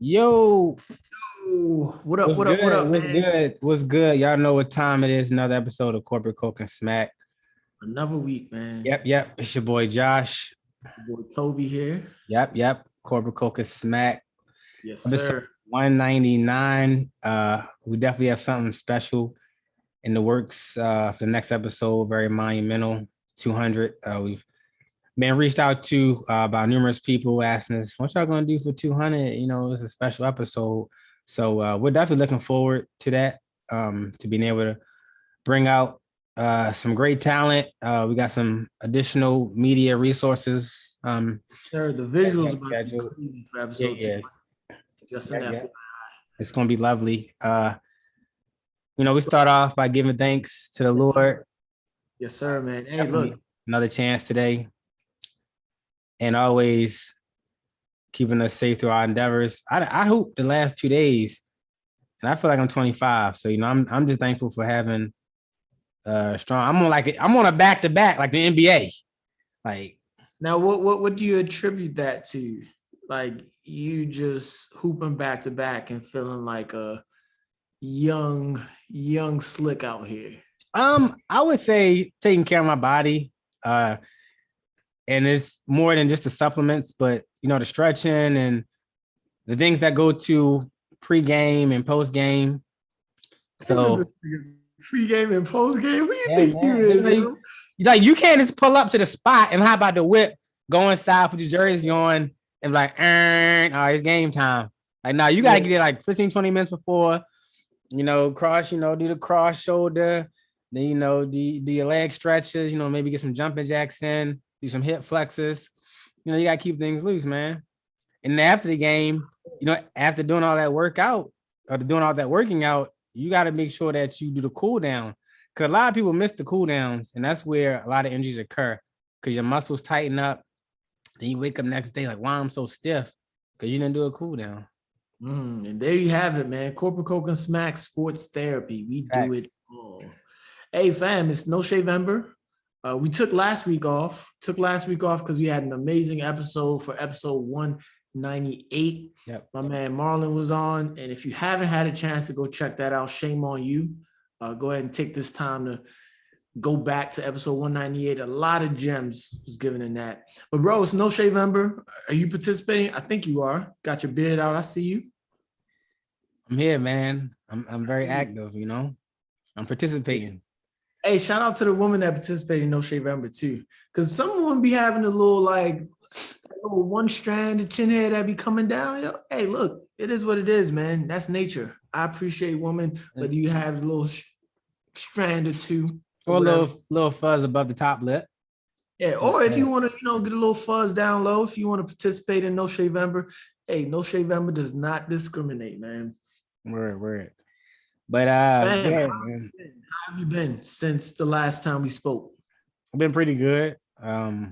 Yo, Ooh, what up? what's What up? What good? up, What's man? good? What's good? Y'all know what time it is. Another episode of Corporate Coke and Smack. Another week, man. Yep. It's your boy Josh. Your boy Toby here. Yep. Corporate Coke and Smack. Yes, Episode sir. 199. We definitely have something special in the works for the next episode. Very monumental. 200. We've been reached out to by numerous people asking us, what y'all gonna do for 200? You know, it's a special episode. So we're definitely looking forward to that. To being able to bring out some great talent. We got some additional media resources. Sir, the That visuals got about to be scheduled. crazy for Yeah, episode two. yeah, Just in yeah, that. yeah. It's gonna be lovely. We start off by giving thanks to the Yes, Lord. sir. Yes, sir, man. Hey, Definitely look. another chance today, and always keeping us safe through our endeavors. I hope the last 2 days, and I feel like I'm 25, so I'm just thankful for having strong. I'm on a back to back like the NBA. Like Now, what do you attribute that to? Like you just hooping back to back and feeling like a young slick out here. I would say taking care of my body. Uh, and it's more than just the supplements, but the stretching and the things that go to pre-game and post-game. So Pre-game and post-game. Who you yeah, think you man. is, yo? You can't just pull up to the spot and how about the whip, go inside, put your jersey on, and like, all right, it's game time. Like, now you gotta get it like 15, 20 minutes before, cross, do the cross shoulder, then do your leg stretches, maybe get some jumping jacks in, do some hip flexes. You gotta keep things loose, man. And after the game, after doing all that workout or doing all that working out, you got to make sure that you do the cool down. Because a lot of people miss the cool downs, and that's where a lot of injuries occur. Because your muscles tighten up, then you wake up next day like, "Why I'm so stiff?" Because you didn't do a cool down. And there you have it, man. Corporate Coke and Smack Sports Therapy. We do it all. Hey, fam, it's No Shavember. We took last week off. Because we had an amazing episode for episode 198. Yep. My man Marlon was on. And if you haven't had a chance to go check that out, shame on you. Go ahead and take this time to go back to episode 198. A lot of gems was given in that. But bro, it's No Shavember. Are you participating? I think you are. Got your beard out. I see you. I'm here, man. I'm very active, I'm participating. Hey, shout out to the woman that participated in No Shavember too. Cause someone be having a little one strand of chin hair that be coming down. Yo, hey, look, it is what it is, man. That's nature. I appreciate women, whether you have a little strand or two. Or a little fuzz above the top lip. Yeah, or if you want to, get a little fuzz down low, if you want to participate in No Shavember, hey, No Shavember does not discriminate, man. Word. But man, yeah, man. How have you been since the last time we spoke? I've been pretty good. I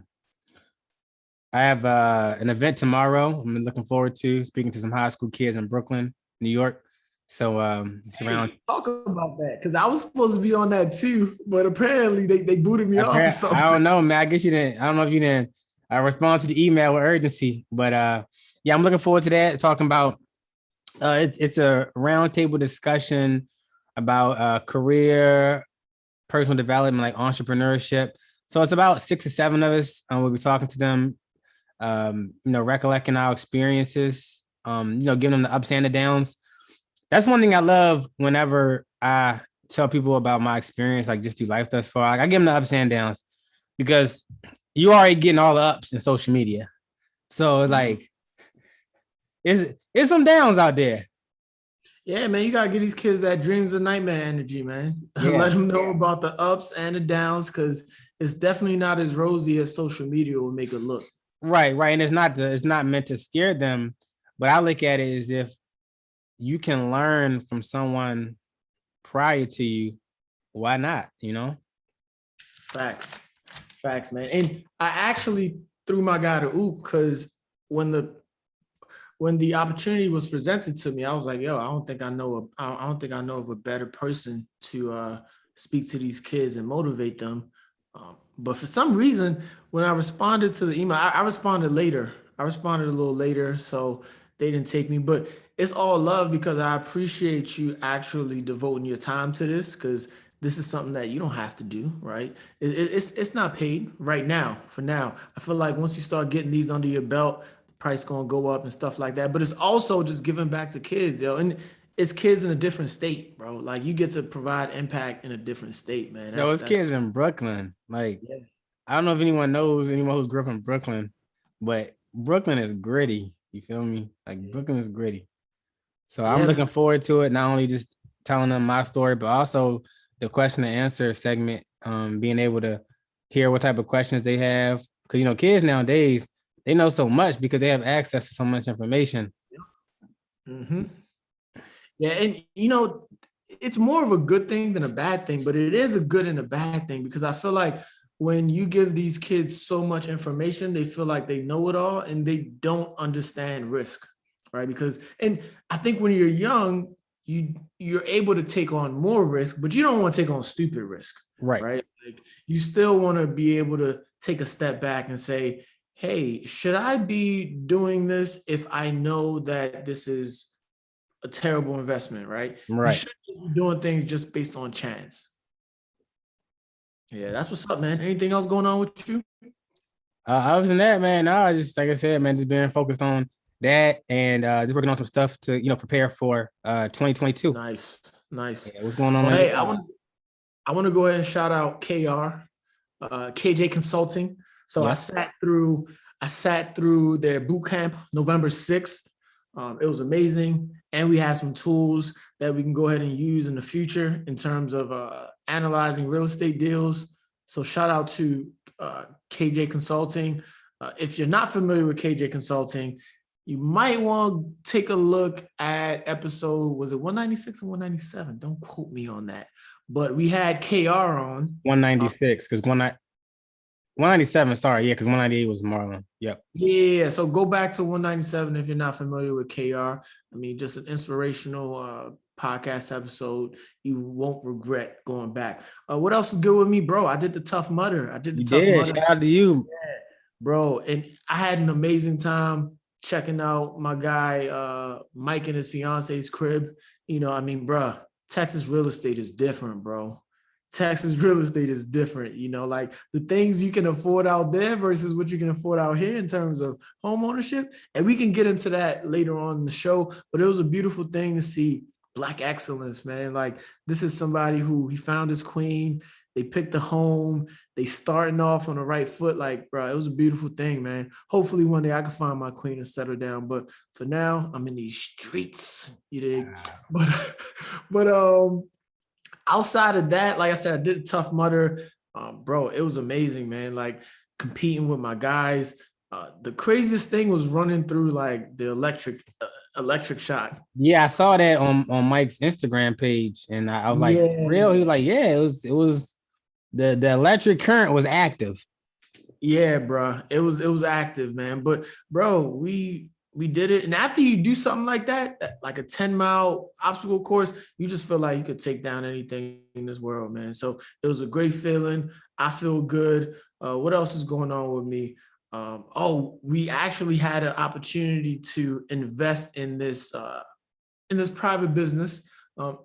have an event tomorrow. I'm looking forward to speaking to some high school kids in Brooklyn, New York. So it's around. Talk about that because I was supposed to be on that too, but apparently they booted me off or something. I don't know, man. I guess you didn't. I don't know if you didn't respond to the email with urgency, but yeah, I'm looking forward to that. Talking about it's a roundtable discussion about career, personal development, like entrepreneurship. So it's about 6 or 7 of us. We'll be talking to them, recollecting our experiences, giving them the ups and the downs. That's one thing I love whenever I tell people about my experience, like just through life thus far. Like I give them the ups and downs because you already getting all the ups in social media. So it's like, it's some downs out there. Yeah, man, you gotta get these kids that dreams of nightmare energy, man. Yeah. Let them know about the ups and the downs because it's definitely not as rosy as social media will make it look. Right. And it's not meant to scare them, but I look at it as if you can learn from someone prior to you, why not? Facts, man. And I actually threw my guy to oop because when the opportunity was presented to me, I was like, yo, I don't think I know of a better person to speak to these kids and motivate them. But for some reason, when I responded to the email, I responded later. I responded a little later. So they didn't take me, but it's all love because I appreciate you actually devoting your time to this because this is something that you don't have to do, right? It's not paid right now. For now, I feel like once you start getting these under your belt, the price gonna go up and stuff like that. But it's also just giving back to kids, yo, and it's kids in a different state, bro. Like you get to provide impact in a different state, man. Yo, it's That's kids in Brooklyn. Like, yeah. I don't know if anyone knows anyone who's grew up in Brooklyn, but Brooklyn is gritty. You feel me? Like Brooklyn is gritty. So I'm Yeah, man. looking forward to it. Not only just telling them my story, but also the question and answer segment. Being able to hear what type of questions they have, because kids nowadays they know so much because they have access to so much information. hmm Yeah, and it's more of a good thing than a bad thing, but it is a good and a bad thing because I feel like when you give these kids so much information, they feel like they know it all and they don't understand risk, right? And I think when you're young, you're able to take on more risk, but you don't want to take on stupid risk, Right. right? Like you still want to be able to take a step back and say, hey, should I be doing this if I know that this is a terrible investment, right? You Right. should just be doing things just based on chance. Yeah, that's what's up, man. Anything else going on with you? Other than that, man, no, just like I said, man, just being focused on that and just working on some stuff to prepare for 2022. Nice, nice. Yeah, what's going on Well, on your hey, side? I want to go ahead and shout out KR, KJ Consulting. So Yeah, I sat through their boot camp November 6th. It was amazing. And we have some tools that we can go ahead and use in the future in terms of analyzing real estate deals. So shout out to KJ Consulting. If you're not familiar with KJ Consulting, you might want to take a look at episode, was it 196 or 197? Don't quote me on that. But we had KR on. 196 because 197. Sorry, yeah, because 198 was Marlon. Yep. Yeah, so go back to 197 if you're not familiar with KR. I mean, just an inspirational podcast episode. You won't regret going back. What else is good with me, bro? I did the Tough Mudder. You did. Shout out to you. Bro, and I had an amazing time checking out my guy Mike and his fiance's crib. I mean, bro, Texas real estate is different, bro. Texas real estate is different, like the things you can afford out there versus what you can afford out here in terms of home ownership. And we can get into that later on in the show, but it was a beautiful thing to see Black excellence, man. Like this is somebody who he found his queen. They picked the home. They starting off on the right foot. Like, bro, it was a beautiful thing, man. Hopefully one day I can find my queen and settle down. But for now, I'm in these streets, you dig? But outside of that, like I said, I did a Tough Mudder. Bro, it was amazing, man. Like competing with my guys. The craziest thing was running through like the electric shot. Yeah, I saw that on Mike's Instagram page, and I was like, Yeah. real? He was like, yeah, it was the electric current was active. Yeah, bro. It was active, man. But bro, we did it. And after you do something like that, like a 10-mile obstacle course, you just feel like you could take down anything in this world, man. So it was a great feeling. I feel good. What else is going on with me? We actually had an opportunity to invest in this private business. I'm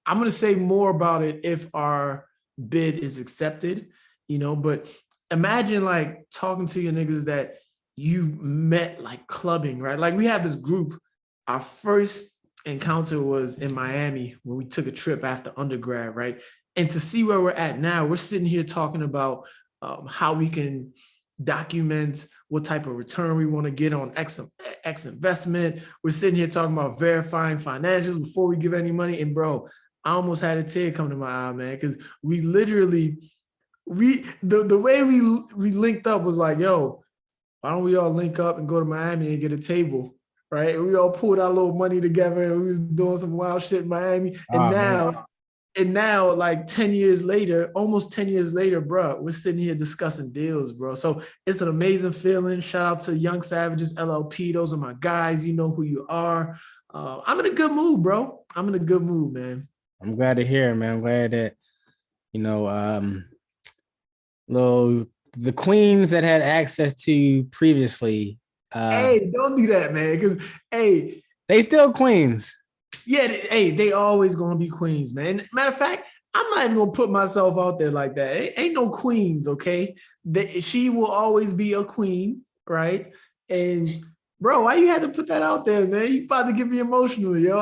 gonna say more about it if our bid is accepted, but imagine like talking to your niggas that you met like clubbing, right? Like we had this group. Our first encounter was in Miami when we took a trip after undergrad, right? And to see where we're at now, we're sitting here talking about how we can document what type of return we want to get on X investment. We're sitting here talking about verifying financials before we give any money. And bro, I almost had a tear come to my eye, man, because we literally the way we linked up was like, yo, why don't we all link up and go to Miami and get a table, right? And we all pulled our little money together and we was doing some wild shit in Miami. Oh, man. And now, like 10 years later, almost 10 years later, bro, we're sitting here discussing deals, bro. So it's an amazing feeling. Shout out to Young Savages, LLP. Those are my guys. You know who you are. I'm in a good mood, bro. I'm in a good mood, man. I'm glad to hear, man. I'm glad that, you know, the queens that had access to you previously Hey, don't do that, man. Because hey, they still queens. yeah, they always gonna be queens, man. Matter of fact, I'm not even gonna put myself out there like that. Ain't no queens, okay? She will always be a queen, right? And bro, why you had to put that out there, man? You about to get me emotional, yo.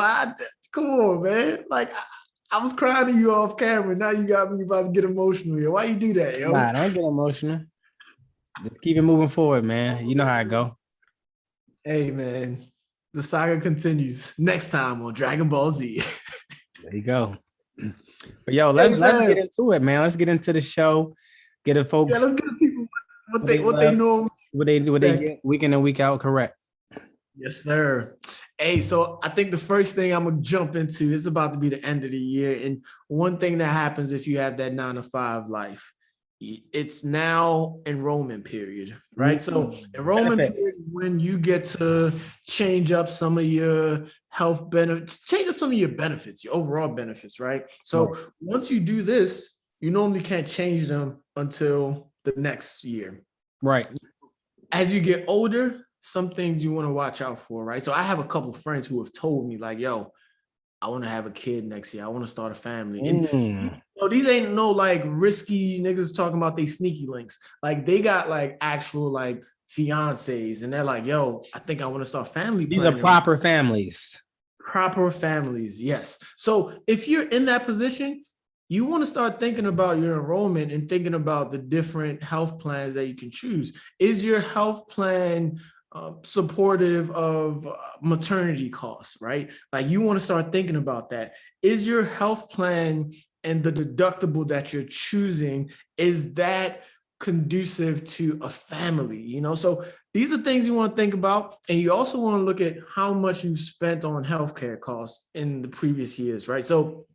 Come on, man. Like I was crying to you off camera. Now you got me about to get emotional, yo. Why you do that, yo? Nah, don't get emotional. Just keep it moving forward, man. You know how it go. Hey, man. The saga continues next time on Dragon Ball Z. There you go. But yo, let's get into it, man. Let's get into the show. Get the folks. Yeah, let's get the people what they love, know. what they get week in and week out. Correct. Yes, sir. Hey, so I think the first thing I'm gonna jump into is about to be the end of the year, and one thing that happens if you have that 9 to 5 life, it's now enrollment period, right? So enrollment period is when you get to change up some of your health benefits, change up some of your benefits, your overall benefits, right? So once you do this, you normally can't change them until the next year. Right. As you get older, some things you want to watch out for, right? So I have a couple of friends who have told me like, yo, I want to have a kid next year. I want to start a family. And you know, these ain't no like risky niggas talking about they sneaky links. Like they got like actual like fiancés and they're like, yo, I think I want to start family These planning. are proper families. Proper families, yes. So if you're in that position, you want to start thinking about your enrollment and thinking about the different health plans that you can choose. Is your health plan supportive of maternity costs, right? Like you want to start thinking about that. Is your health plan and the deductible that you're choosing, is that conducive to a family? You know, so these are things you want to think about. And you also want to look at how much you've spent on healthcare costs in the previous years, right? So,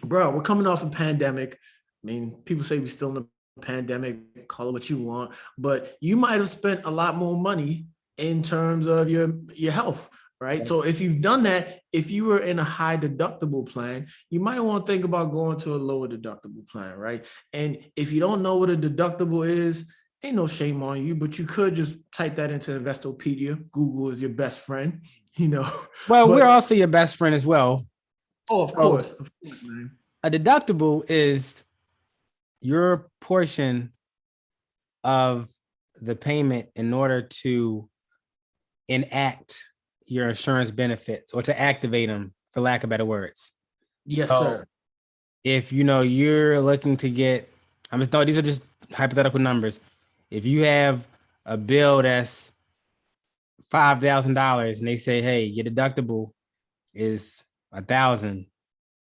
bro, we're coming off a pandemic. I mean, people say we're still in a pandemic, call it what you want, but you might have spent a lot more money in terms of your health, right? So if you've done that, if you were in a high deductible plan, you might want to think about going to a lower deductible plan, right? And if you don't know what a deductible is, ain't no shame on you, but you could just type that into Investopedia. Google is your best friend, you know. Well, we're also your best friend as well. Oh, of course, man. A deductible is your portion of the payment in order to enact your insurance benefits or to activate them, for lack of better words. Yes, sir. If you know you're looking to get, these are just hypothetical numbers. If you have a bill that's $5,000 and they say, hey, your deductible is $1,000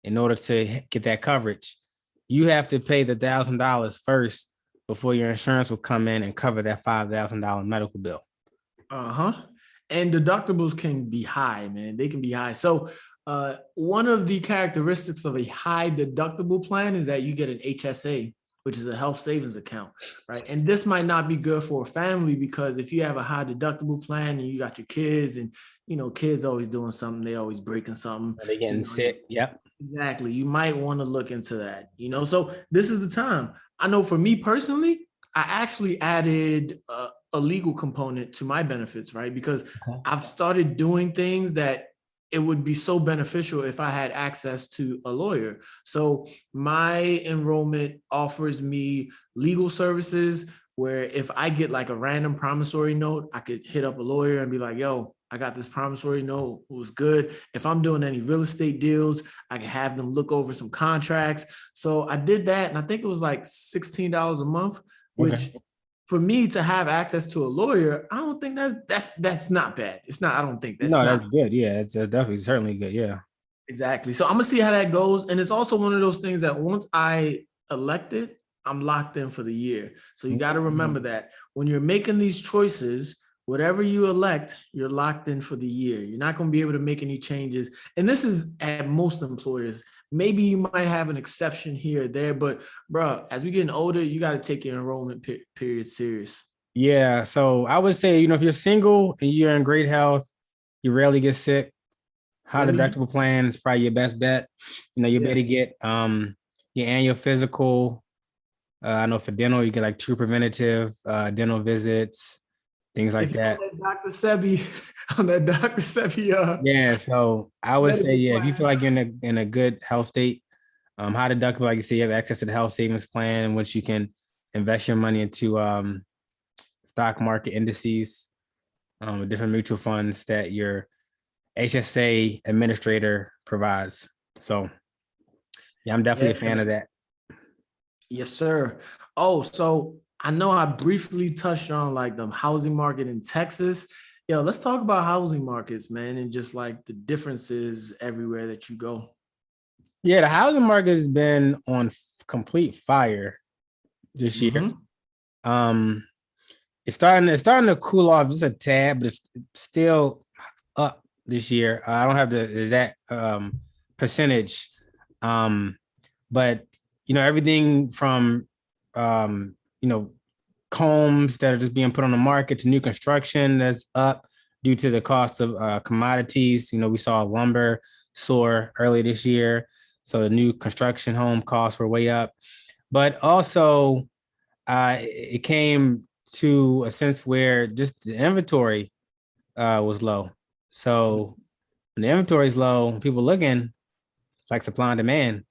in order to get that coverage, you have to pay the $1,000 first before your insurance will come in and cover that $5,000 medical bill. And deductibles can be high, man. They can be high. So one of the characteristics of a high deductible plan is that you get an HSA, which is a health savings account, right? And this might not be good for a family because if you have a high deductible plan and you got your kids and, you know, kids always doing something, they always breaking something. They're getting sick. Yep. Exactly. You might want to look into that, you know? So this is the time. I know for me personally, I actually added a legal component to my benefits, right? Because I've started doing things that it would be so beneficial if I had access to a lawyer. So my enrollment offers me legal services where if I get like a random promissory note, I could hit up a lawyer and be like, yo, I got this promissory note, it was good. If I'm doing any real estate deals, I can have them look over some contracts. So I did that, and I think it was like $16 a month, which for me to have access to a lawyer, I don't think that's not bad. It's not, I don't think that's good. Yeah, it's definitely certainly good. Yeah. Exactly. So I'm gonna see how that goes. And it's also one of those things that once I elect it, I'm locked in for the year. So you got to remember that when you're making these choices, whatever you elect, you're locked in for the year. You're not going to be able to make any changes. And this is at most employers. Maybe you might have an exception here or there, but bro, as we getting older, you got to take your enrollment period serious. Yeah. So I would say, you know, if you're single and you're in great health, you rarely get sick, high deductible plan is probably your best bet. You know, you better get your annual physical. I know for dental, you get like 2 preventative dental visits. things like If you're on that. that Dr. Sebi, on that Dr. Sebi, Yeah, so I would say, medical yeah, if you feel plan. like you're in a good health state, high deductible, like you say, you have access to the health savings plan in which you can invest your money into stock market indices, with different mutual funds that your HSA administrator provides. So yeah, I'm definitely Yeah, a fan of that. yes, sir. Oh, so I know I briefly touched on like the housing market in Texas. Yo, let's talk about housing markets, man, and just like the differences everywhere that you go. Yeah, the housing market has been on complete fire this year. Mm-hmm. Um, it's starting to cool off just a tad, but it's still up this year. I don't have the exact percentage, um, but everything from um, you know homes that are just being put on the market to new construction that's up due to the cost of commodities. We saw lumber soar early this year, so the new construction home costs were way up, but also it came to a sense where just the inventory was low. So when the inventory is low, people looking, it's like supply and demand.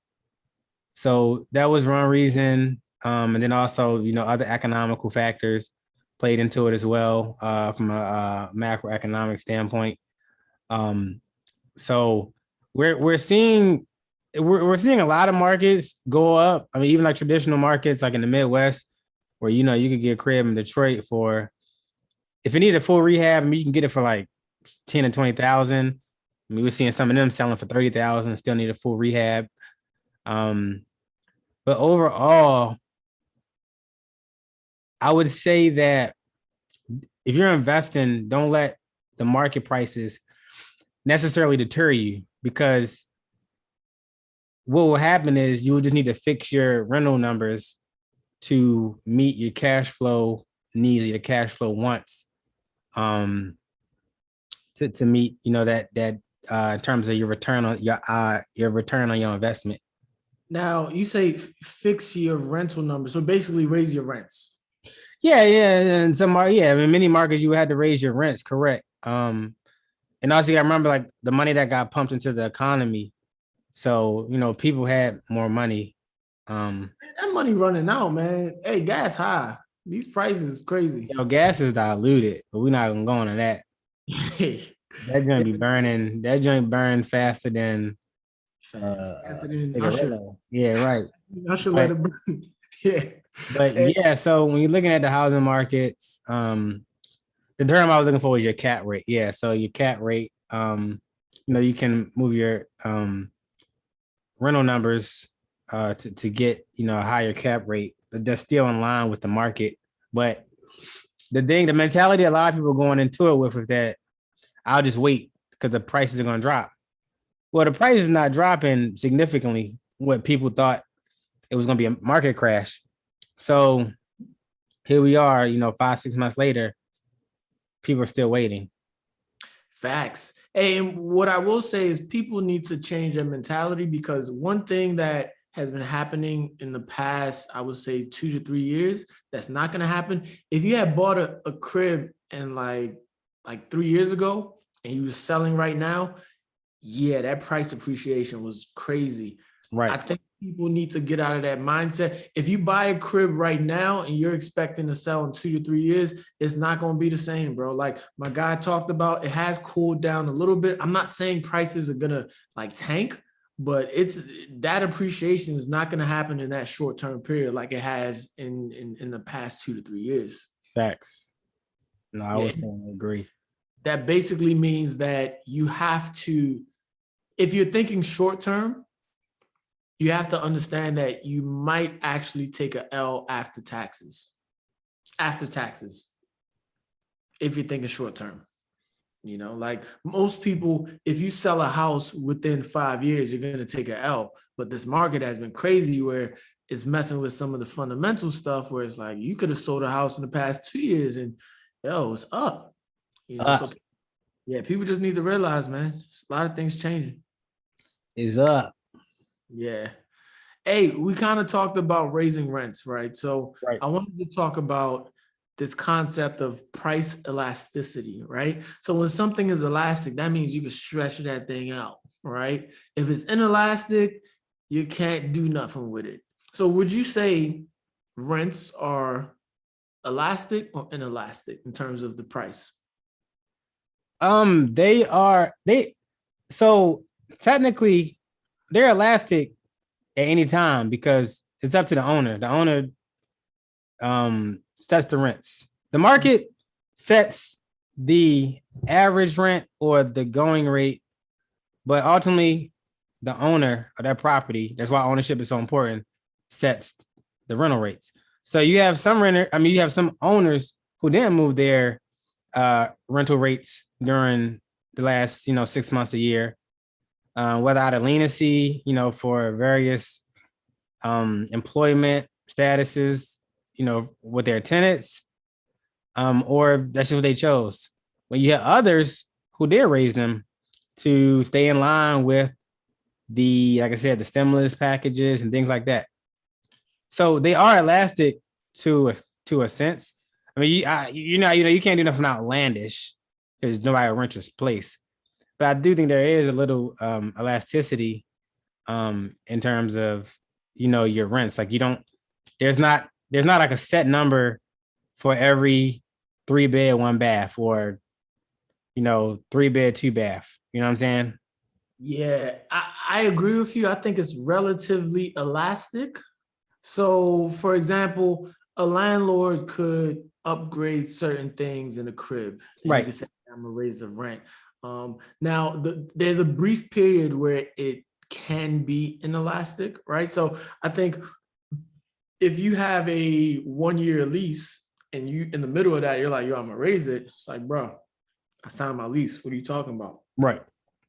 So that was one reason. And then also, other economical factors played into it as well, from a macroeconomic standpoint. Um, so we're seeing we're seeing a lot of markets go up. I mean, even like traditional markets, like in the Midwest, where you could get a crib in Detroit for, if you need a full rehab, I mean, you can get it for like 10 to 20,000. I mean, we're seeing some of them selling for 30,000, still need a full rehab. Um, but overall, I would say that if you're investing, don't let the market prices necessarily deter you, because what will happen is you'll just need to fix your rental numbers to meet your cash flow needs, your cash flow wants, to meet, that in terms of your return on your investment. Now you say fix your rental number, so basically raise your rents. Yeah, yeah, and yeah, in many markets you had to raise your rents, correct. And also you gotta remember, like, the money that got pumped into the economy. So, people had more money. That money running out, man. Hey, gas high. These prices is crazy. Gas is diluted, but we're not gonna go into that. Hey, That joint be burning. That joint burn faster than faster than Usher. cigarillo. Yeah, right. Usher let But it burn. Yeah. but Hey, yeah, so when you're looking at the housing markets, the term I was looking for was your cap rate. Yeah, so your cap rate, you can move your rental numbers to get, a higher cap rate, but they're still in line with the market. But the mentality a lot of people are going into it with is that I'll just wait because the prices are going to drop. Well, the price is not dropping significantly what people thought it was going to be, a market crash. So here we are, 5, 6 months later, people are still waiting. facts. Hey, and what I will say is people need to change their mentality, because one thing that has been happening in the past, I would say 2 to 3 years, that's not going to happen. If you had bought a crib in like 3 years ago and you were selling right now, yeah, that price appreciation was crazy. I Right. think people need to get out of that mindset. If you buy a crib right now and you're expecting to sell in 2 to 3 years, it's not going to be the same, bro. Like my guy talked about, it has cooled down a little bit. I'm not saying prices are gonna like tank, but it's that appreciation is not going to happen in that short-term period like it has in the past 2 to 3 years. Facts. No, I Yeah, would certainly agree. that basically means that you have to, if you're thinking short term, you have to understand that you might actually take a L after taxes. After taxes, if you're thinking short term. Like most people, if you sell a house within 5 years, you're going to take an L. But this market has been crazy where it's messing with some of the fundamental stuff where it's like you could have sold a house in the past 2 years and it's up. So yeah, people just need to realize, man, a lot of things changing. Is up. Yeah. Hey, we kind of talked about raising rents, right? So Right. I wanted to talk about this concept of price elasticity, right? So when something is elastic, that means you can stretch that thing out, right? If it's inelastic, you can't do nothing with it. So would you say rents are elastic or inelastic in terms of the price? So technically they're elastic at any time because it's up to the owner. The owner sets the rents. The market sets the average rent or the going rate, but ultimately the owner of that property, that's why ownership is so important, sets the rental rates. So you have some you have some owners who didn't move their rental rates during the last, 6 months, a year, whether out of leniency, for various employment statuses, with their tenants, or that's just what they chose. When you have others who did raise them to stay in line with like I said, the stimulus packages and things like that. So they are elastic to a sense. I mean, you can't do nothing outlandish because nobody will rent your place. But I do think there is a little elasticity in terms of your rents. Like there's not like a set number for every 3-bed, 1-bath, or 3-bed, 2-bath. You know what I'm saying? Yeah, I agree with you. I think it's relatively elastic. So, for example, a landlord could upgrade certain things in a crib, and you Right. can say, "I'm gonna raise the rent." Now, there's a brief period where it can be inelastic, right? So, I think if you have a 1-year lease and you in the middle of that, you're like, "Yo, I'm gonna raise it." It's like, bro, I signed my lease. What are you talking about? Right.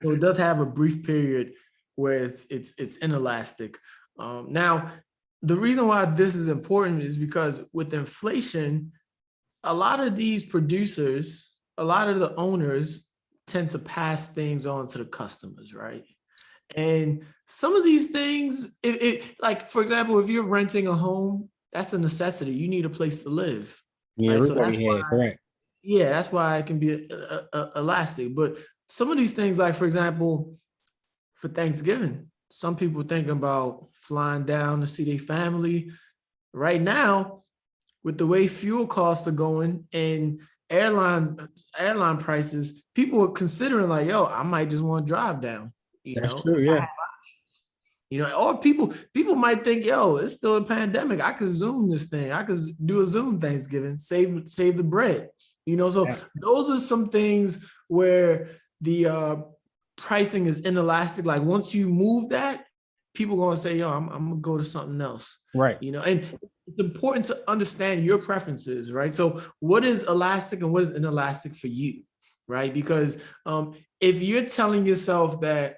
So it does have a brief period where it's inelastic. Now, the reason why this is important is because with inflation, a lot of these producers, a lot of the owners tend to pass things on to the customers, right? And some of these things, like for example, if you're renting a home, that's a necessity. You need a place to live, Yeah, right? roof So over that's your head. Correct. yeah, that's why it can be elastic. But some of these things, like for example, for Thanksgiving, some people think about flying down to see their family. Right now, with the way fuel costs are going and airline prices, people are considering like, yo, I might just want to drive down, That's true. Yeah. or people might think, yo, it's still a pandemic. I could Zoom this thing. I could do a Zoom Thanksgiving, save the bread. So Yeah. those are some things where the pricing is inelastic. Like once you move that, people gonna say, yo, I'm gonna go to something else. Right. And it's important to understand your preferences, right? So what is elastic and what is inelastic for you, right? Because if you're telling yourself that,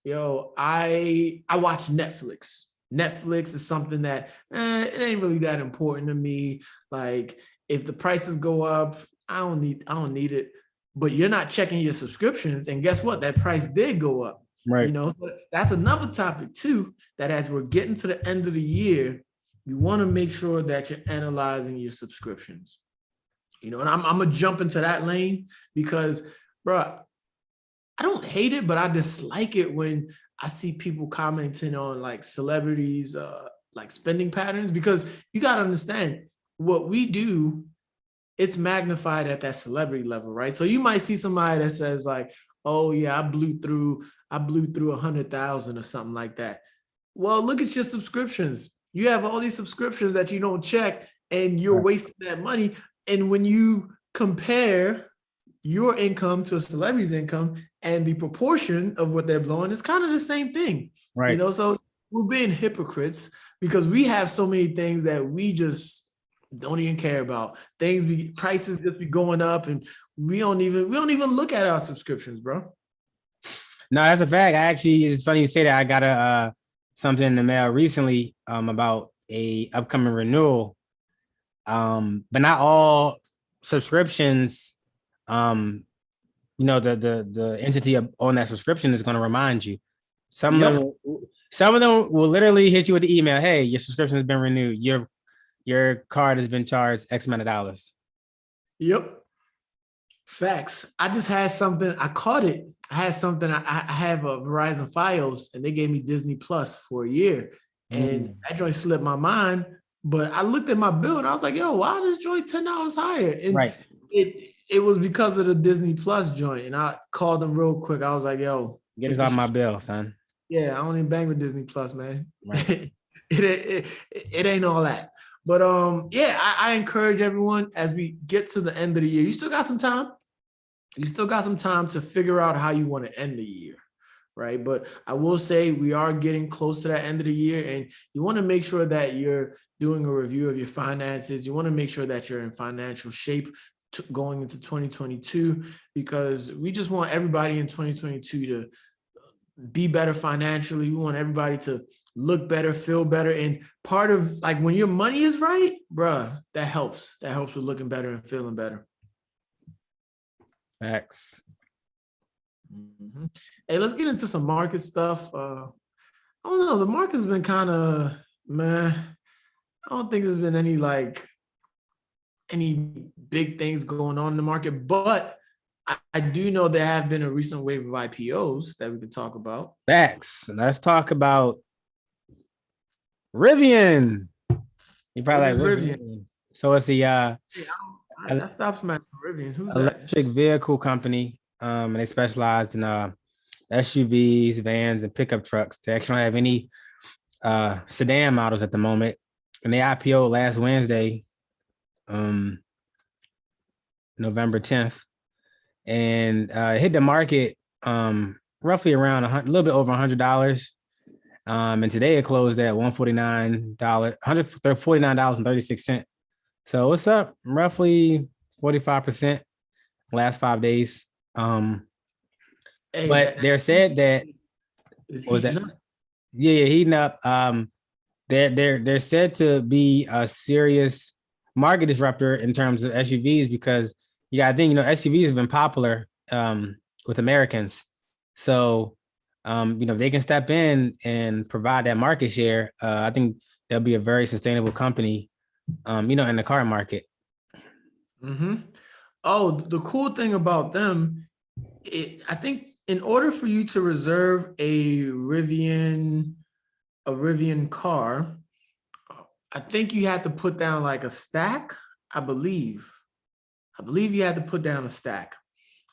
yo, I watch Netflix. Netflix is something that it ain't really that important to me. Like if the prices go up, I don't need it. But you're not checking your subscriptions, and guess what? That price did go up. Right. So that's another topic too. That as we're getting to the end of the year, you want to make sure that you're analyzing your subscriptions. And I'm gonna jump into that lane because, bro, I don't hate it, but I dislike it when I see people commenting on like celebrities, like spending patterns, because you got to understand what we do, it's magnified at that celebrity level, right? So you might see somebody that says like, oh yeah, I blew through 100,000 or something like that. Well, look at your subscriptions. You have all these subscriptions that you don't check and you're wasting that money. And when you compare your income to a celebrity's income and the proportion of what they're blowing, is kind of the same thing. Right. So we're being hypocrites because we have so many things that we just don't even care about. Prices just be going up and we don't even look at our subscriptions, bro. No, that's a fact. It's funny you say that. I got something in the mail recently about a upcoming renewal. But not all subscriptions, the entity on that subscription is going to remind you. Some of them will literally hit you with the email, hey, your subscription has been renewed. Your card has been charged X amount of dollars. Yep. Facts. I just had something. I caught it. I had something. I have a Verizon Fios, and they gave me Disney Plus for a year, and that joint slipped my mind. But I looked at my bill and I was like, "Yo, why is this joint $10 higher?" And Right. it was because of the Disney Plus joint. And I called them real quick. I was like, "Yo, Get this off my bill, son. yeah, I don't even bang with Disney Plus, man. Right. it ain't all that." But yeah, I encourage everyone as we get to the end of the year. You still got some time. You still got some time to figure out how you want to end the year, right? But I will say we are getting close to that end of the year, and you want to make sure that you're doing a review of your finances. You want to make sure that you're in financial shape going into 2022, because we just want everybody in 2022 to be better financially. We want everybody to look better, feel better. And part of like when your money is right, bruh, that helps. That helps with looking better and feeling better. Facts. Mm-hmm. Hey, let's get into some market stuff. I don't know. The market's been kind of meh. I don't think there's been any big things going on in the market, but I do know there have been a recent wave of IPOs that we could talk about. Facts. Let's talk about Rivian. You probably like Rivian. So it's the that stops matching Rivian. Who's electric vehicle company. And they specialize in SUVs, vans, and pickup trucks. They actually don't have any sedan models at the moment. And they IPO last Wednesday, November 10th, and hit the market roughly around a little bit over $100. And today it closed at $149.36. So what's up? Roughly 45% last 5 days. But they're said that was that heating up. They're said to be a serious market disruptor in terms of SUVs, because you got to think, SUVs have been popular with Americans. So they can step in and provide that market share. I think they'll be a very sustainable company, in the car market. Mm-hmm. Oh, the cool thing about them, I think in order for you to reserve a Rivian car, I think you had to put down like a stack. I believe you had to put down a stack.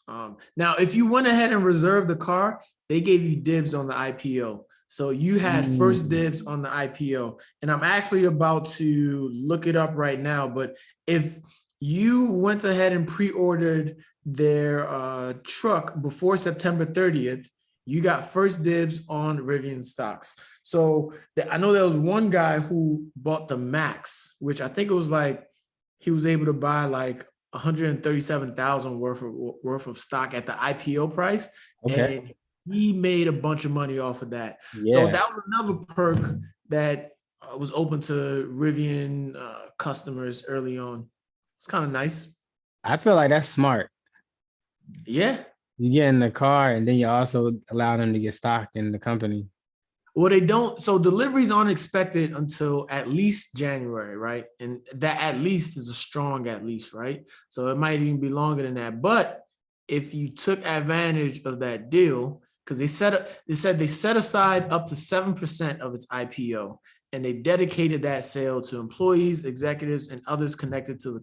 Now, if you went ahead and reserved the car, they gave you dibs on the IPO. So you had first dibs on the IPO. And I'm actually about to look it up right now. But if you went ahead and pre-ordered their truck before September 30th, you got first dibs on Rivian stocks. So I know there was one guy who bought the Max, which I think it was like he was able to buy like 137,000 worth of stock at the IPO price. Okay. And he made a bunch of money off of that. Yeah. So that was another perk that was open to Rivian customers early on. It's kind of nice. I feel like that's smart. Yeah. You get in the car and then you also allow them to get stock in the company. Well, they don't. So deliveries aren't expected until at least January, right? And that at least is a strong at least, right? So it might even be longer than that. But if you took advantage of that deal, because they said they set aside up to 7% of its IPO, and they dedicated that sale to employees, executives, and others connected to the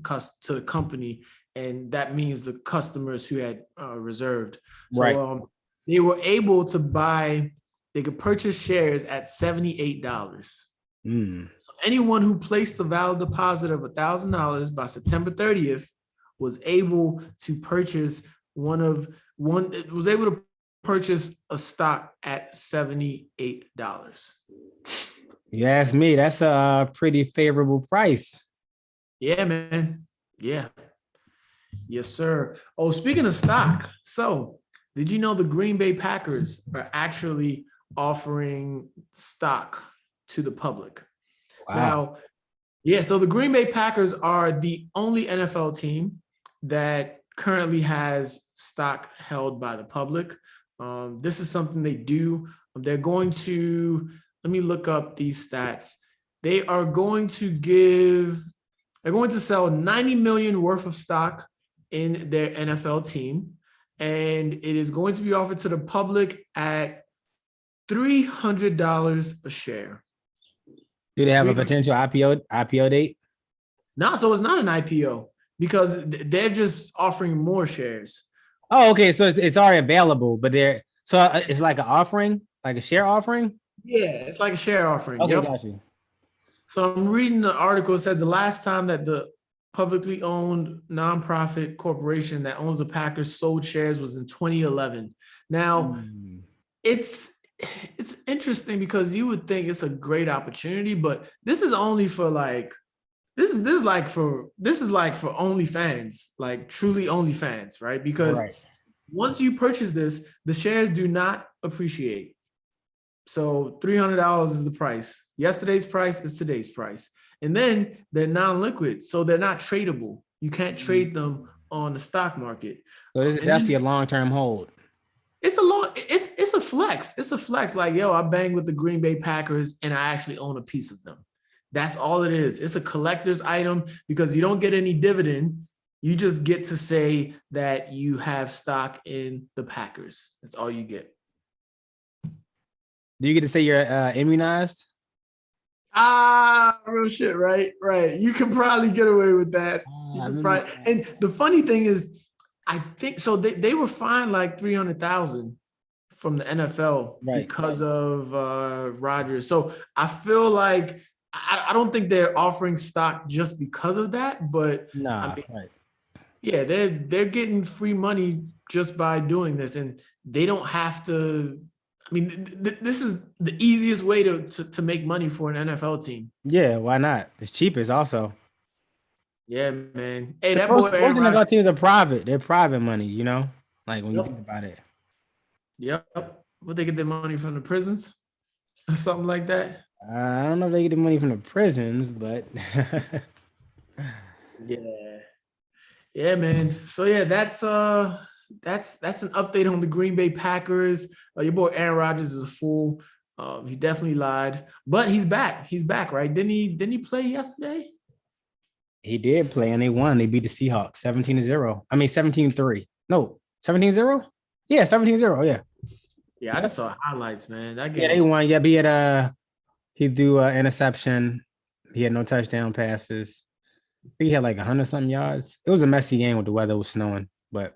company, and that means the customers who had reserved. So right. They were able to buy. They could purchase shares at $78. So anyone who placed a valid deposit of $1,000 by September 30th was able to purchase purchase a stock at $78. You ask me, that's a pretty favorable price. Yeah, man. Yeah. Yes, sir. Oh, speaking of stock, so did you know the Green Bay Packers are actually offering stock to the public? Wow. Now, yeah, so the Green Bay Packers are the only NFL team that currently has stock held by the public. This is something they do. They're going to, let me look up these stats. They're going to sell 90 million worth of stock in their NFL team, and it is going to be offered to the public at $300 a share. Do they have a potential IPO date? No, so it's not an IPO because they're just offering more shares. Oh, okay. So it's already available, but it's like an offering, like a share offering. Yeah, it's like a share offering. Okay, Yep. got you. So I'm reading the article. It said the last time that the publicly owned nonprofit corporation that owns the Packers sold shares was in 2011. Now, it's interesting because you would think it's a great opportunity, but this is only for like this is like for OnlyFans, like truly OnlyFans, right? Because once you purchase this, the shares do not appreciate. So $300 is the price. Yesterday's price is today's price. And then they're non-liquid, so they're not tradable. You can't trade them on the stock market. So this is definitely a long-term hold. It's a flex. It's a flex. Like, yo, I bang with the Green Bay Packers and I actually own a piece of them. That's all it is. It's a collector's item because you don't get any dividend. You just get to say that you have stock in the Packers. That's all you get. Do you get to say you're immunized? Real shit, right? Right. You can probably get away with that. And the funny thing is, I think so. They were fined like $300,000 from the NFL because of Rodgers. So I feel like I don't think they're offering stock just because of that, but yeah, they're getting free money just by doing this, and they don't have to. I mean, this is the easiest way to make money for an NFL team. Yeah, why not? It's cheapest also. Yeah, man. Hey, that most boy NFL teams are private. They're private money, you know? Like when you think about it. Yep. Would they get their money from the prisons? Something like that? I don't know if they get the money from the prisons, but yeah, man. So yeah, that's an update on the Green Bay Packers. Your boy Aaron Rodgers is a fool. He definitely lied, but he's back. He's back, right? Didn't he play yesterday? He did play and they won. They beat the Seahawks 17-0. I mean 17-3. No, 17-0? Yeah, 17-0. Yeah. Yeah, I just saw highlights, man. That game they won. Yeah, he threw an interception. He had no touchdown passes. I think he had like 100-something yards. It was a messy game with the weather was snowing, but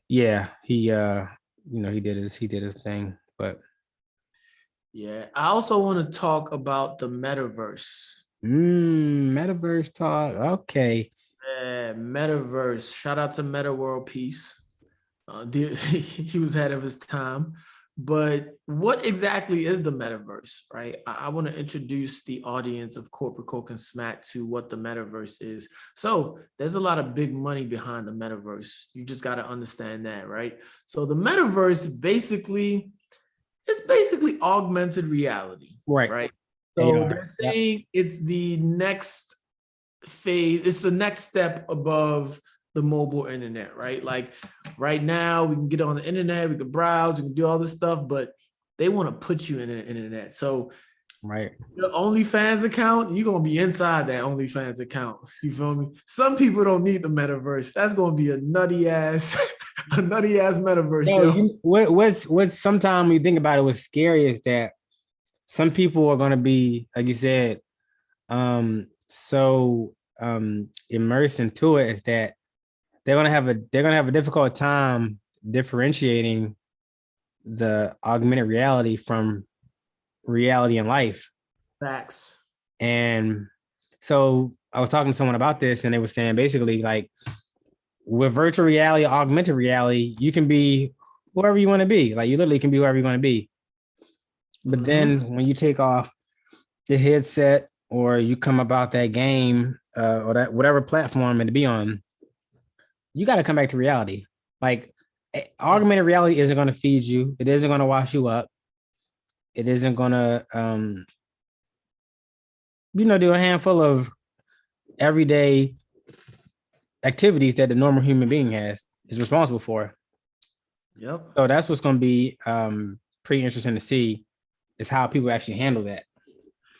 yeah, he did his thing. But yeah, I also want to talk about the Metaverse. Metaverse talk. Okay. Metaverse. Shout out to Meta World Peace. He was ahead of his time. But what exactly is the Metaverse, right? I want to introduce the audience of Corporate Coke and Smack to what the Metaverse is. So there's a lot of big money behind the Metaverse. You just got to understand that, right? So the Metaverse it's basically augmented reality, right? So they're saying it's the next phase. It's the next step above the mobile internet, right? Like right now we can get on the internet, we can browse, we can do all this stuff, but they want to put you in the internet. So your OnlyFans account, you're going to be inside that OnlyFans account. You feel me? Some people don't need the Metaverse. That's going to be a nutty ass Metaverse. What's sometimes when you think about it, what's scary is that some people are going to be, like you said, so immersed into it is that they're gonna have a difficult time differentiating the augmented reality from reality in life. Facts. And so I was talking to someone about this, and they were saying basically like with virtual reality, augmented reality, you can be whoever you want to be. Like you literally can be whoever you want to be. But then when you take off the headset or you come about that game or that whatever platform it be on, you got to come back to reality. Like augmented reality isn't going to feed you. It isn't going to wash you up. It isn't going to, do a handful of everyday activities that the normal human being is responsible for. Yep. So that's what's going to be pretty interesting to see is how people actually handle that.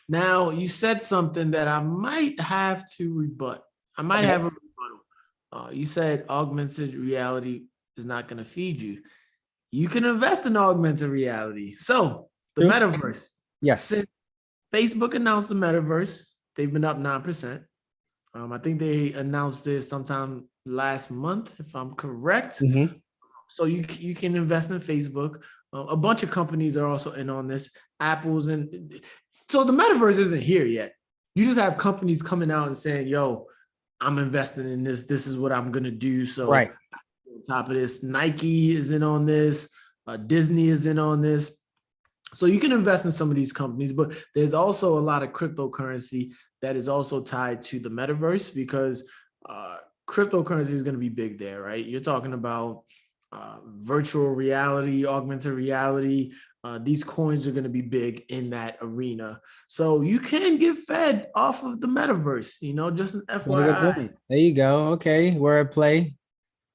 Now, you said something that I might have to rebut. I might have a rebuttal. You said augmented reality is not going to feed you. You can invest in augmented reality. So the True. metaverse. Yes. Since Facebook announced the metaverse, they've been up 9%. I think they announced this sometime last month, if I'm correct. Mm-hmm. So you can invest in Facebook. A bunch of companies are also in on this. Apple's and so the metaverse isn't here yet. You just have companies coming out and saying, "Yo, I'm investing in this. This is what I'm gonna do." So Right. on top of this, Nike is in on this. Disney is in on this. So you can invest in some of these companies, but there's also a lot of cryptocurrency that is also tied to the metaverse because cryptocurrency is going to be big there, right? You're talking about virtual reality, augmented reality. These coins are going to be big in that arena. So you can get fed off of the metaverse, just an Very good FYI. point. There you go. Okay. Wordplay.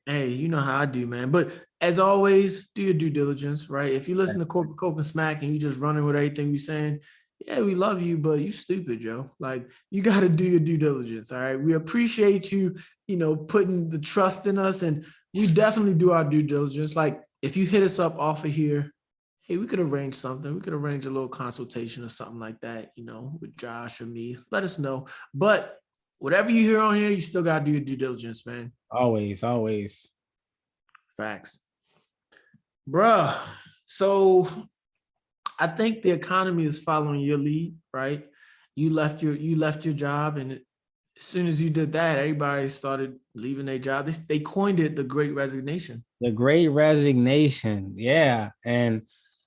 Hey, you know how I do, man. But as always, do your due diligence, right? If you listen to Corporate Coke and Smack and you just running with everything we saying, yeah, we love you, but you stupid, Joe. Like you got to do your due diligence. All right. We appreciate you, putting the trust in us, and we definitely do our due diligence. Like if you hit us up off of here, hey, we could arrange something. We could arrange a little consultation or something like that, with Josh or me. Let us know. But whatever you hear on here, you still got to do your due diligence, man. Always, always. Facts. Bruh. So I think the economy is following your lead, right? You left your job, and as soon as you did that, everybody started leaving their job. They coined it the Great Resignation. The Great Resignation. Yeah. And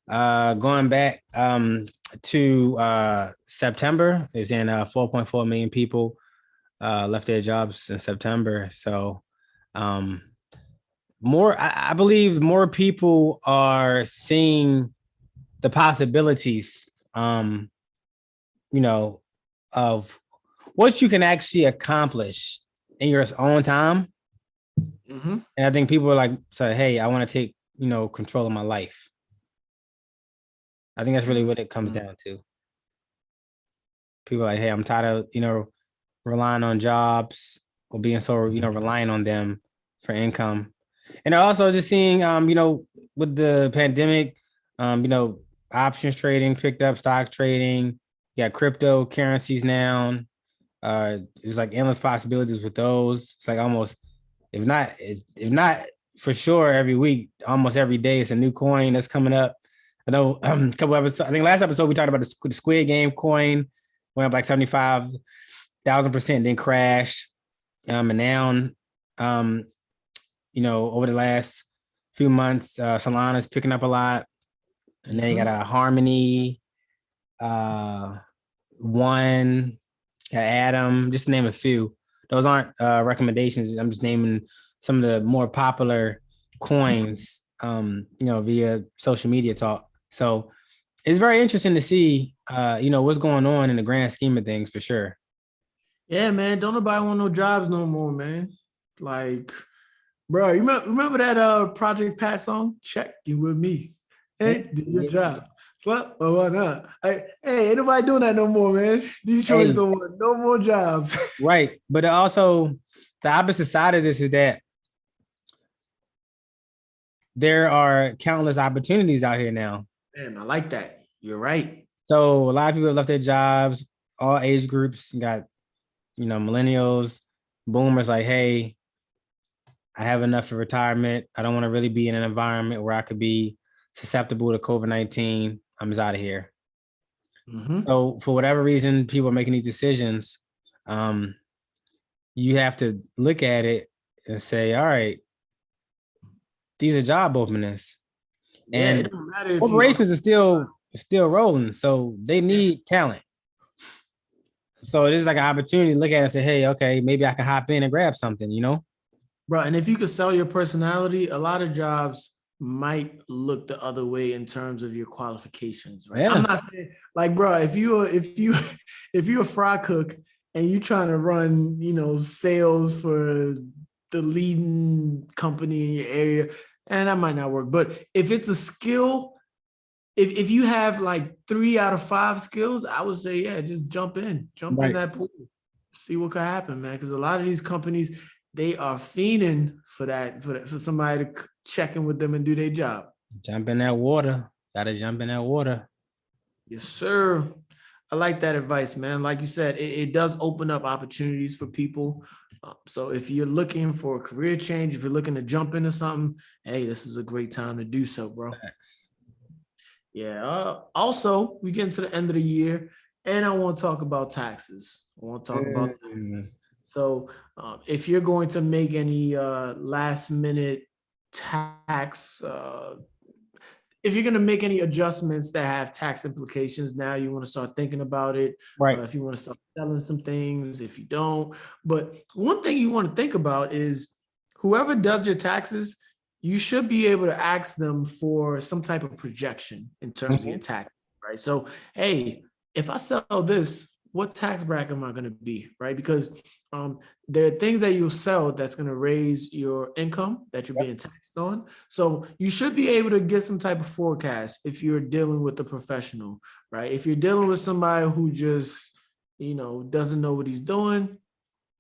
going back to September, they're saying 4.4 million people left their jobs in September. So I believe more people are seeing the possibilities, of what you can actually accomplish in your own time. Mm-hmm. And I think people are like, so, hey, I want to take, control of my life. I think that's really what it comes down to. People are like, hey, I'm tired of, relying on jobs or being so, relying on them for income. And also just seeing, with the pandemic, options trading picked up, stock trading, you got cryptocurrencies now. There's like endless possibilities with those. It's like almost, if not for sure every week, almost every day, it's a new coin that's coming up. I know a couple episodes, I think last episode we talked about the Squid Game coin went up like 75,000%, then crashed. And now, over the last few months, Solana's picking up a lot. And then you got a Harmony, One, Atom, just to name a few. Those aren't recommendations. I'm just naming some of the more popular coins, via social media talk. So it's very interesting to see, what's going on in the grand scheme of things for sure. Yeah, man. Don't nobody want no jobs no more, man. Like, bro, you remember that Project Pat song? Check you with me. Hey, do your job. Slap, or why not? Hey, ain't nobody doing that no more, man. These choices don't want no more jobs. Right. But also the opposite side of this is that there are countless opportunities out here now. Man, I like that. You're right. So a lot of people have left their jobs, all age groups. You got, millennials, boomers like, hey, I have enough for retirement. I don't want to really be in an environment where I could be susceptible to COVID-19. I'm just out of here. Mm-hmm. So for whatever reason, people are making these decisions. You have to look at it and say, all right, these are job openings. Yeah, and it don't matter if corporations are still rolling. So they need talent. So it is like an opportunity to look at it and say, hey, okay, maybe I can hop in and grab something, Bro, and if you could sell your personality, a lot of jobs might look the other way in terms of your qualifications, right? Yeah. I'm not saying like, bro, if you're a fry cook and you trying to run, sales for the leading company in your area, and that might not work. But if it's a skill, if you have like 3 out of 5 skills, I would say, yeah, just jump in Right. that pool, see what could happen, man. Because a lot of these companies, they are fiending for somebody to check in with them and do their job. Jump in that water. Gotta jump in that water. Yes, sir. I like that advice, man. Like you said, it does open up opportunities for people. So if you're looking for a career change, if you're looking to jump into something, hey, this is a great time to do so, bro. Yeah. Also, we get into the end of the year, and I want to talk about taxes. I want to talk about taxes. So, if you're going to make any last minute tax, if you're going to make any adjustments that have tax implications, now you want to start thinking about it. Right. If you want to start selling some things, if you don't. But one thing you want to think about is whoever does your taxes, you should be able to ask them for some type of projection in terms of your tax, right? So, hey, if I sell this, what tax bracket am I going to be, right? Because there are things that you'll sell that's going to raise your income that you're being taxed on. So you should be able to get some type of forecast if you're dealing with a professional, right? If you're dealing with somebody who just, doesn't know what he's doing,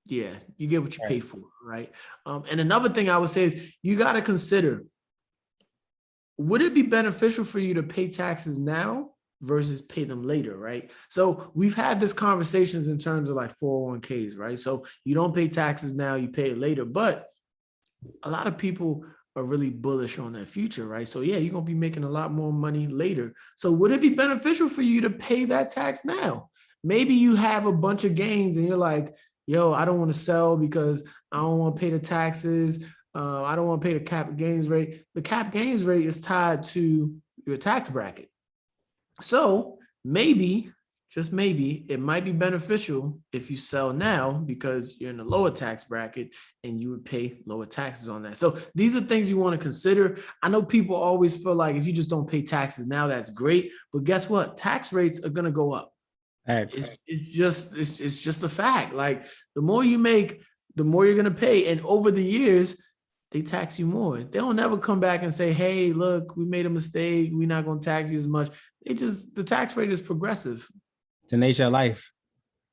yeah, you get what you pay for, right? And another thing I would say is you got to consider, would it be beneficial for you to pay taxes now versus pay them later, right? So we've had this conversations in terms of like 401ks, right? So you don't pay taxes now, you pay it later, but a lot of people are really bullish on that future, right? So yeah, you're going to be making a lot more money later. So would it be beneficial for you to pay that tax now? Maybe you have a bunch of gains and you're like, yo, I don't want to sell because I don't want to pay the taxes. I don't want to pay the cap gains rate. The cap gains rate is tied to your tax bracket. So maybe, just maybe, it might be beneficial if you sell now because you're in a lower tax bracket and you would pay lower taxes on that. So these are things you want to consider. I know people always feel like if you just don't pay taxes now, that's great. But guess what? Tax rates are going to go up. It's just a fact. Like the more you make, the more you're going to pay. And over the years, they tax you more. They'll never come back and say, hey, look, we made a mistake. We're not going to tax you as much. The tax rate is progressive. It's the nature of life.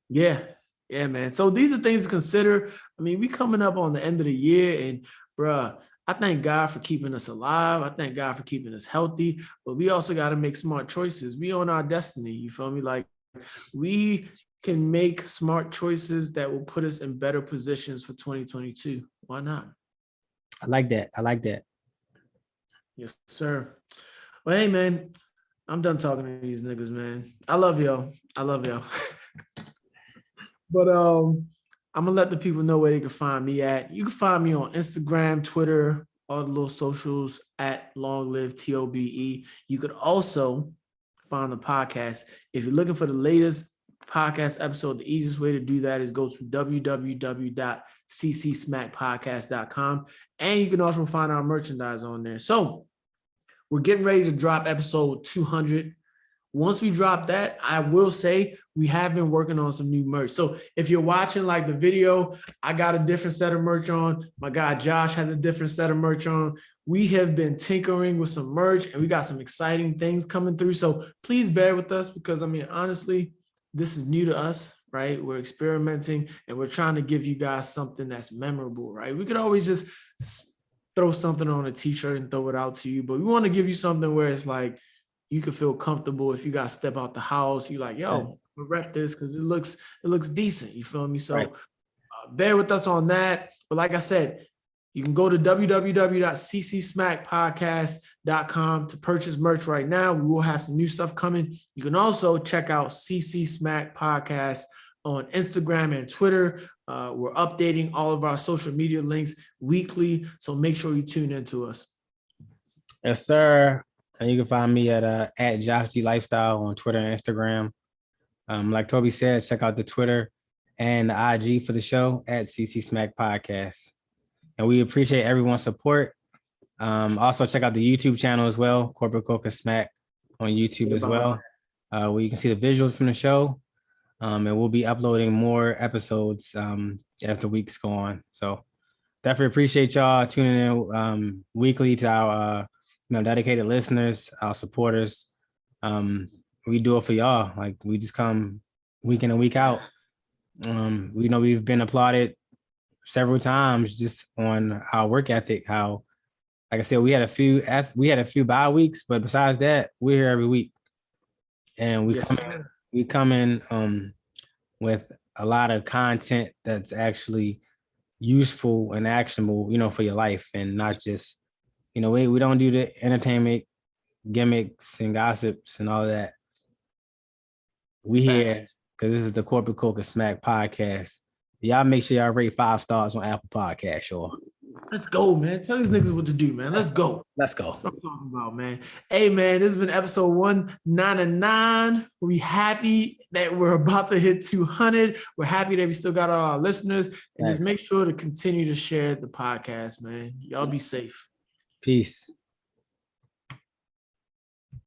Yeah. Yeah, man. So these are things to consider. I mean, we coming up on the end of the year and bruh, I thank God for keeping us alive. I thank God for keeping us healthy, but we also got to make smart choices. We own our destiny. You feel me? Like we can make smart choices that will put us in better positions for 2022. Why not? I like that. Yes, sir. Well, hey, man, I'm done talking to these niggas, man. I love y'all. But I'm gonna let the people know where they can find me at. You can find me on Instagram, Twitter, all the little socials at Long Live TOBE. You could also find the podcast. If you're looking for the latest podcast episode, the easiest way to do that is go to www.ccsmackpodcast.com. And you can also find our merchandise on there. So we're getting ready to drop episode 200. Once we drop that, I will say we have been working on some new merch. So if you're watching like the video, I got a different set of merch on. My guy Josh has a different set of merch on. We have been tinkering with some merch and we got some exciting things coming through. So please bear with us because, I mean, honestly, this is new to us, right? We're experimenting and we're trying to give you guys something that's memorable, right? We could always just throw something on a t-shirt and throw it out to you, but we want to give you something where it's like, you can feel comfortable if you got to step out the house. You like, yo, I'm gonna rep this because it looks decent. You feel me? So bear with us on that. But like I said, you can go to www.ccsmackpodcast.com to purchase merch right now. We will have some new stuff coming. You can also check out CC Smack Podcast on Instagram and Twitter. We're updating all of our social media links weekly. So make sure you tune into us. Yes, sir. And you can find me at Josh G Lifestyle on Twitter and Instagram. Like Toby said, check out the Twitter and the IG for the show at CC Smack Podcast. And we appreciate everyone's support. Also check out the YouTube channel as well, Corporate Coca Smack on YouTube as well, where you can see the visuals from the show. And we'll be uploading more episodes as the weeks go on. So definitely appreciate y'all tuning in weekly to our dedicated listeners, our supporters. We do it for y'all. Like we just come week in and week out. We know we've been applauded several times just on our work ethic. How, like I said, we had a few bye weeks, but besides that, we're here every week, and we come in with a lot of content that's actually useful and actionable, for your life, and not just, we don't do the entertainment gimmicks and gossips and all that. We here because this is the Corporate Coke and Smack podcast. Y'all make sure y'all rate 5 stars on Apple Podcast, y'all. Let's go, man. Tell these niggas what to do, man. Let's go. Let's go. What I'm talking about, man. Hey, man, this has been episode 199. We happy that we're about to hit 200. We're happy that we still got all our listeners. And just make sure to continue to share the podcast, man. Y'all be safe. Peace.